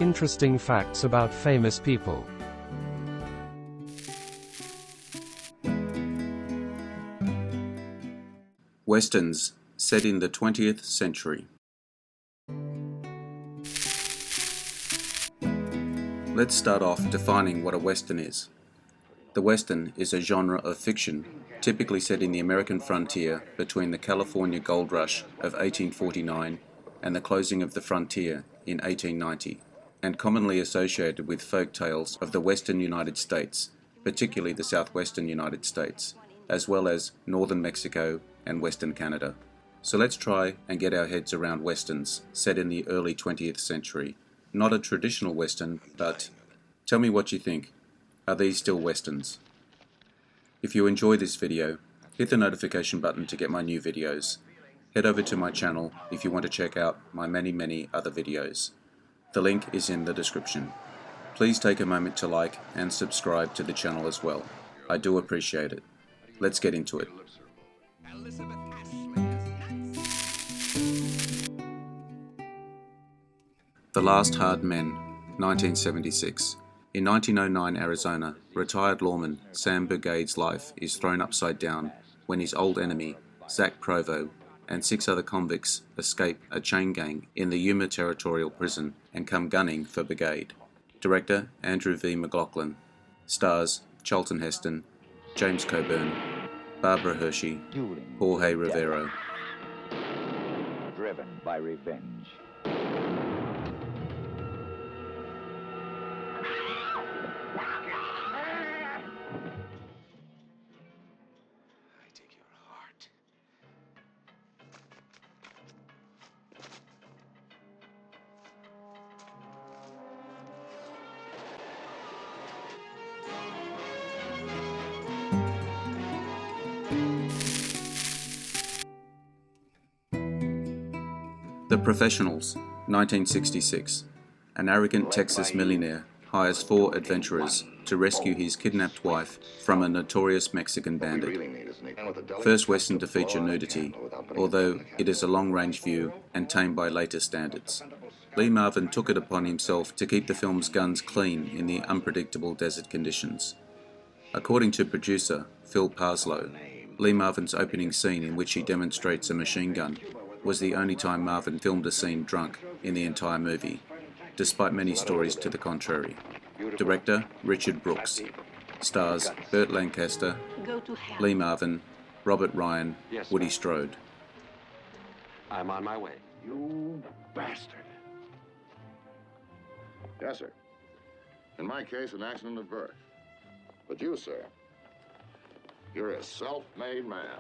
Interesting facts about famous people. Westerns set in the 20th century. Let's start off defining what a Western is. The Western is a genre of fiction, typically set in the American frontier between the California Gold Rush of 1849 and the closing of the frontier in 1890, and commonly associated with folk tales of the Western United States, particularly the Southwestern United States, as well as northern Mexico and Western Canada. So let's try and get our heads around Westerns set in the early 20th century. Not a traditional Western, but tell me what you think. Are these still Westerns? If you enjoy this video, hit the notification button to get my new videos. Head over to my channel if you want to check out my many other videos. The link is in the description. Please take a moment to like and subscribe to the channel as well. I do appreciate it. Let's get into it. The Last Hard Men, 1976. In 1909 Arizona, retired lawman Sam Burgade's life is thrown upside down when his old enemy, Zach Provo, and 6 other convicts escape a chain gang in the Yuma Territorial Prison and come gunning for Burgade. Director Andrew V. McLaughlin. Stars Charlton Heston, James Coburn, Barbara Hershey, Jorge Rivero. Driven by revenge. The Professionals, 1966. An arrogant Texas millionaire hires 4 adventurers to rescue his kidnapped wife from a notorious Mexican bandit. First Western to feature nudity, although it is a long-range view and tamed by later standards. Lee Marvin took it upon himself to keep the film's guns clean in the unpredictable desert conditions. According to producer Phil Parslow, Lee Marvin's opening scene in which he demonstrates a machine gun was the only time Marvin filmed a scene drunk in the entire movie, despite many stories to the contrary. Director Richard Brooks. Stars Burt Lancaster, Lee Marvin, Robert Ryan, Woody Strode. I'm on my way. You bastard. Yes, sir. In my case, an accident at birth. But you, sir, you're a self-made man.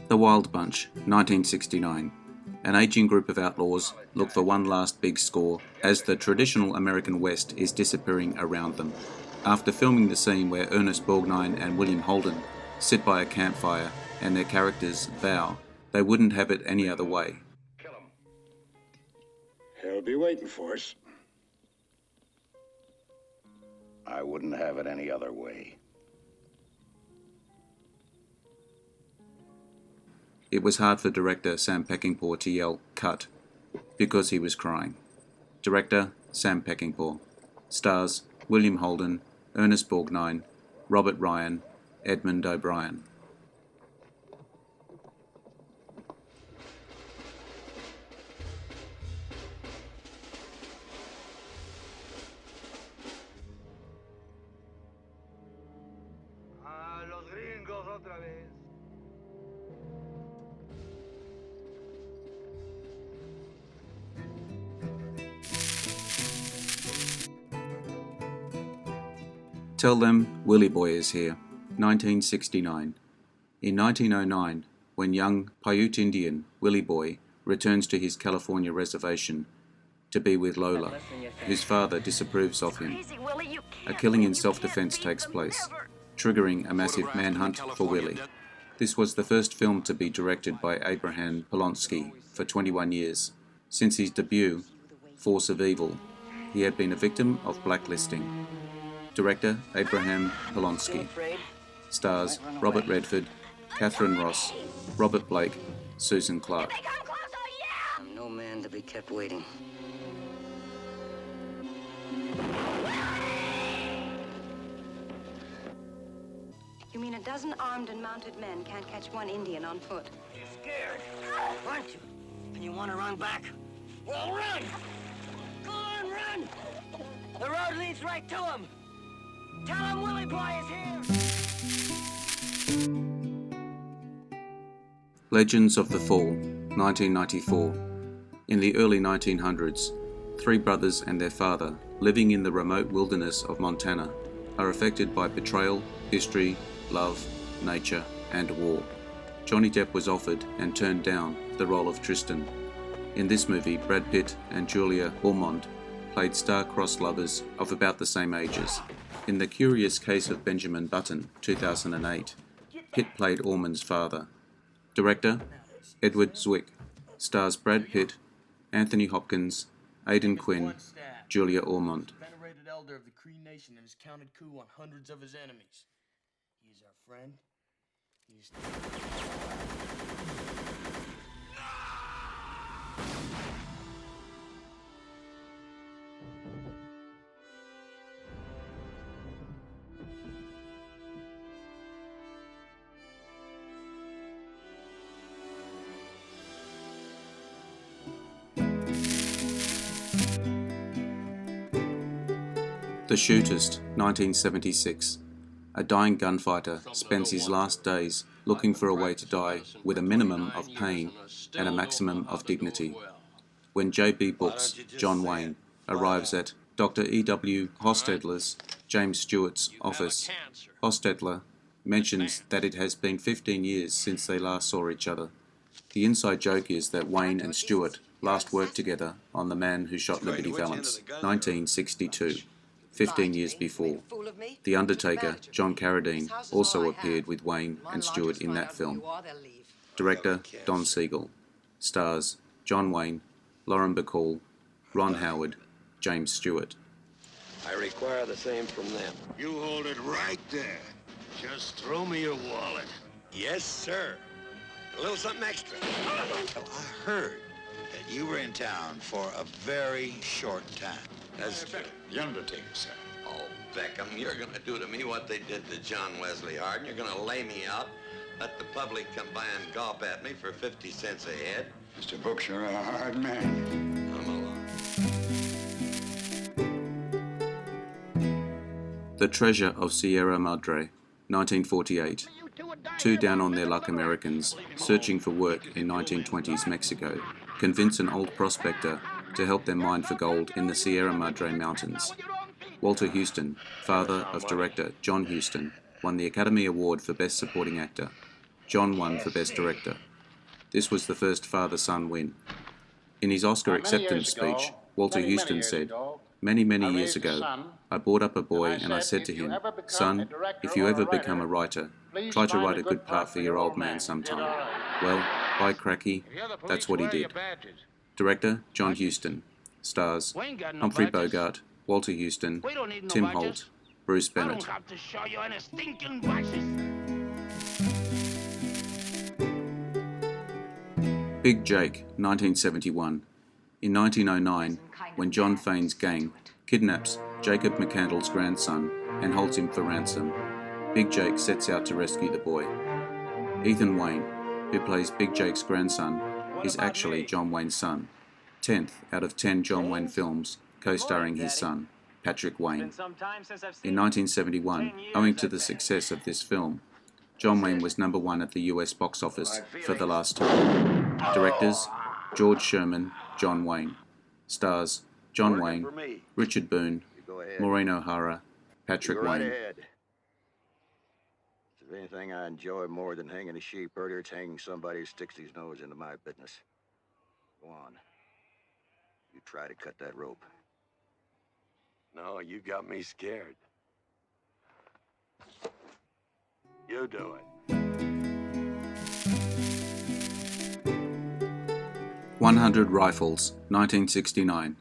The Wild Bunch, 1969. An aging group of outlaws look for one last big score as the traditional American West is disappearing around them. After filming the scene where Ernest Borgnine and William Holden sit by a campfire and their characters vow they wouldn't have it any other way. He'll be waiting for us. I wouldn't have it any other way. It was hard for director Sam Peckinpah to yell, "Cut," because he was crying. Director Sam Peckinpah. Stars William Holden, Ernest Borgnine, Robert Ryan, Edmund O'Brien. Los gringos otra vez. Tell Them Willy Boy is Here, 1969. In 1909, when young Paiute Indian Willy Boy returns to his California reservation to be with Lola, whose father disapproves of him, a killing in self-defense takes place, triggering a massive manhunt for Willy. This was the first film to be directed by Abraham Polonsky for 21 years. Since his debut, Force of Evil, he had been a victim of blacklisting. Director Abraham Polonsky. Stars Robert Redford, Catherine Ross, Robert Blake, Susan Clark. I'm no man to be kept waiting. You mean a dozen armed and mounted men can't catch one Indian on foot? You're scared, aren't you? And you want to run back? Well, run! Go on, run! The road leads right to him. Tell him Willy Boy is here. Legends of the Fall, 1994. In the early 1900s, three brothers and their father, living in the remote wilderness of Montana, are affected by betrayal, history, love, nature, and war. Johnny Depp was offered and turned down the role of Tristan. In this movie, Brad Pitt and Julia Ormond played star-crossed lovers of about the same ages. In The Curious Case of Benjamin Button, 2008, Pitt played Ormond's father. Director, Edward Zwick. Stars Brad Pitt, Anthony Hopkins, Aidan Quinn, Julia Ormond. Venerated elder of the Cree Nation and has counted coup on hundreds of his enemies. He is our friend. He is... The Shoest, 1976. A dying gunfighter spends his last days looking for a way to die with a minimum of pain and a maximum of dignity. When J.B. Books, John Wayne, arrives at Dr. E.W. Hostetler's, James Stewart's office, Hostetler mentions that it has been 15 years since they last saw each other. The inside joke is that Wayne and Stewart last worked together on The Man Who Shot Liberty Valance, 1962. 15 years before. The Undertaker, John Carradine, also appeared with Wayne and Stewart in that film. Director, Don Siegel. Stars, John Wayne, Lauren Bacall, Ron Howard, James Stewart. I require the same from them. You hold it right there. Just throw me your wallet. Yes, sir. A little something extra. I heard that you were in town for a very short time. That's true. The Undertaker, sir. Oh, Beckham, you're going to do to me what they did to John Wesley Hardin. You're going to lay me out, let the public come by and gawp at me for 50 cents a head. Mr. Brooks, you're a hard man. Come along. The Treasure of Sierra Madre, 1948. Two down-on-their-luck Americans, searching for work in 1920s Mexico, convince an old prospector to help them mine for gold in the Sierra Madre Mountains. Walter Huston, father of director John Huston, won the Academy Award for Best Supporting Actor. John won for Best Director. This was the first father-son win. In his Oscar acceptance speech, Walter Huston said, many years ago, I brought up a boy and I said to him, son, if you ever become a writer, try to write a good part for your old man sometime. Well, by cracky, that's what he did. Director, John Huston. Stars, Humphrey Bogart, Walter Huston, Tim Holt, Bruce Bennett. Big Jake, 1971. In 1909, when John Fane's gang kidnaps Jacob McCandless's grandson and holds him for ransom, Big Jake sets out to rescue the boy. Ethan Wayne, who plays Big Jake's grandson, is actually John Wayne's son. 10th out of 10 John Wayne films co-starring his son, Patrick Wayne. In 1971, owing to the success of this film, John Wayne was #1 at the US box office for the last time. Directors, George Sherman, John Wayne. Stars, John Wayne, Richard Boone, Maureen O'Hara, Patrick Wayne. If there's anything I enjoy more than hanging a sheep herder, it's hanging somebody who sticks his nose into my business. Go on. You try to cut that rope. No, you got me scared. You do it. 100 Rifles, 1969.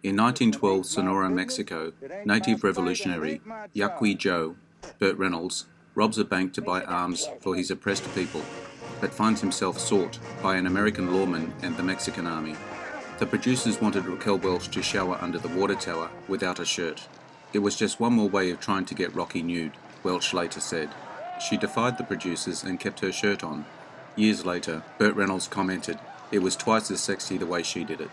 In 1912 Sonora, Mexico, native revolutionary Yaqui Joe, Burt Reynolds, robs a bank to buy arms for his oppressed people. but finds himself sought by an American lawman and the Mexican army. The producers wanted Raquel Welch to shower under the water tower without a shirt. It was just one more way of trying to get Rocky nude, Welch later said. She defied the producers and kept her shirt on. Years later, Burt Reynolds commented, "It was twice as sexy the way she did it."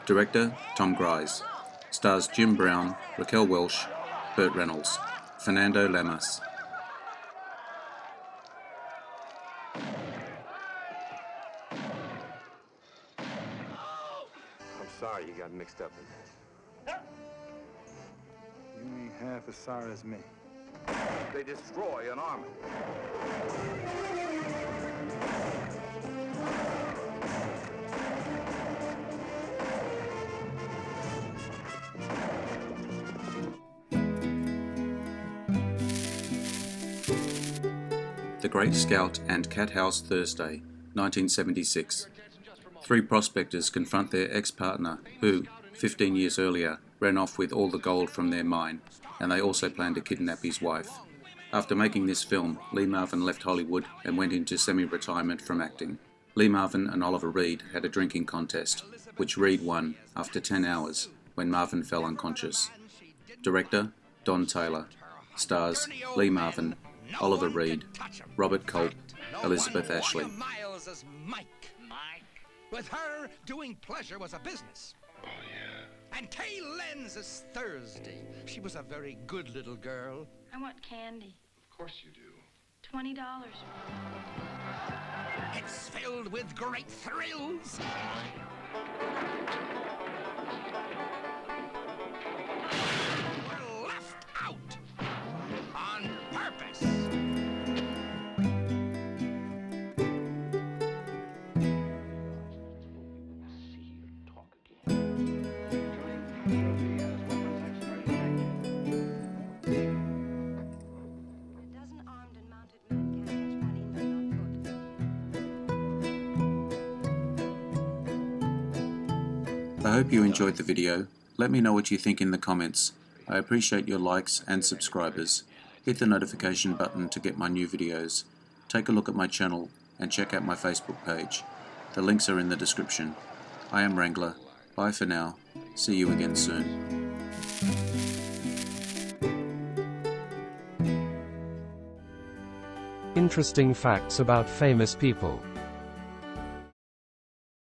Director, Tom Grise. Stars Jim Brown, Raquel Welch, Burt Reynolds, Fernando Lamas. I'm sorry you got mixed up in this. You ain't half as sorry as me. They destroy an army. The Great Scout and Cat House Thursday, 1976. Three prospectors confront their ex-partner who, 15 years earlier, ran off with all the gold from their mine, and they also planned to kidnap his wife. After making this film, Lee Marvin left Hollywood and went into semi-retirement from acting. Lee Marvin and Oliver Reed had a drinking contest, which Reed won after 10 hours when Marvin fell unconscious. Director, Don Taylor. Stars, Lee Marvin, Oliver Reed, Robert Culp, Elizabeth Ashley. With her, doing pleasure was a business. Oh, yeah. And Kay Lenz's Thursday. She was a very good little girl. I want candy. Of course you do. $20. It's filled with great thrills. We're left out on purpose. I hope you enjoyed the video. Let me know what you think in the comments. I appreciate your likes and subscribers. Hit the notification button to get my new videos. Take a look at my channel and check out my Facebook page. The links are in the description. I am Wrangler. Bye for now. See you again soon. Interesting facts about famous people.